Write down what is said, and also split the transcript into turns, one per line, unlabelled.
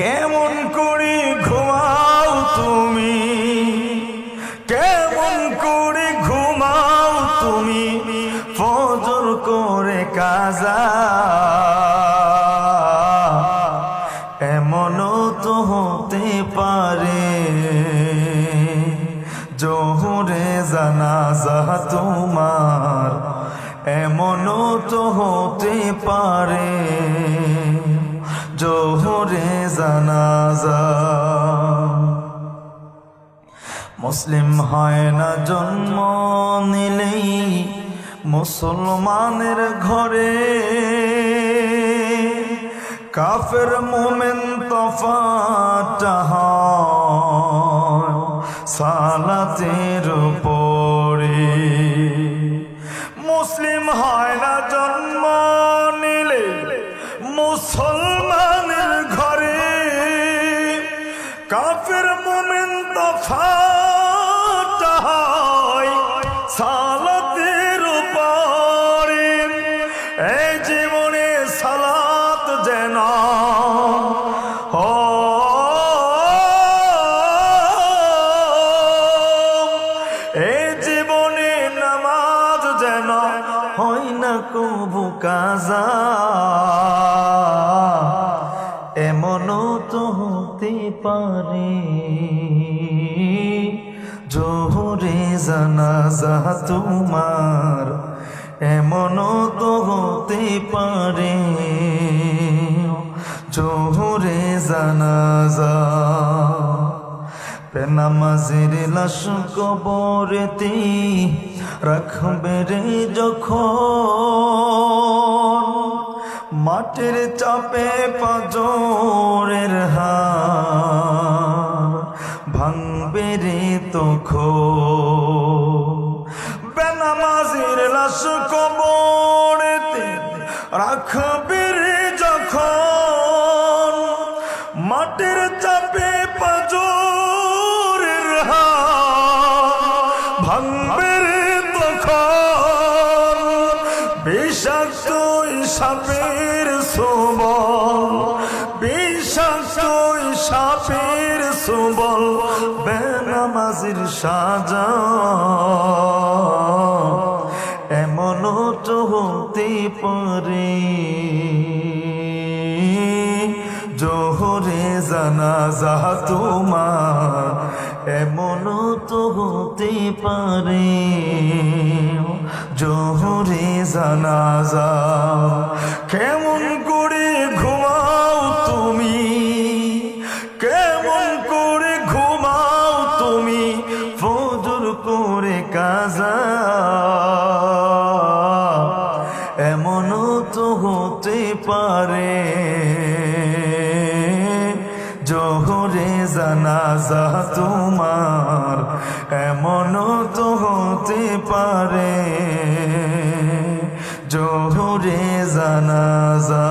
কেমন করে ঘুমাও তুমি, কেমন করে ঘুমাও তুমি, ফজর করে কাজা। এমনও তো হতে পারে জোহরে জানাজা তোমার, এমনও তো হতে পারে জোহরে জানাজা। মুসলিম হয় না জন্ম নিলেই মুসলমানের ঘরে, কাফের মুমিন তফাৎ হয় সালাতের উপরে। মুসলিম হয় না জন্ম নিলে মুসলমানের ঘরে, কাফের মুমিন তফাৎ হয় সালাতের উপরে। এই জীবনে সালাত যেন এই জীবনে নামাজ যেন হয় না কবু কাজা। এমনও তো হতে পারে জোহরে জানাজা তোমার, এমনও তো হতে পারে জোহরে জানাজা। বেনামাজির লাশ কবরেতে রাখবে রে যখন, মাটির চাপে পাঁজরের হাড় ভাঙবে রে তখন। বেনামাজির লাশ কবরেতে রাখবে রে যখন, মাটির চাপে পাঁজরের হাড় ভাঙবে রে তখন। বিষাক্ত সাপের সুবল, বিষাক্ত সাপের সুবল বেনামাজির সাজা। এমনও তো হতে পারে জোহরে জানাজা তোমার, এমনও তো হতে পারে জোহরে জানাজা। কেমন করে ঘুমাও তুমি, কেমন করে ঘুমাও তুমি, ফজর করে কাজা। এমনও তো হতে পারে জোহরে জানাজা তোমার, এমনও তো হতে পারে জোহরে জানাজা।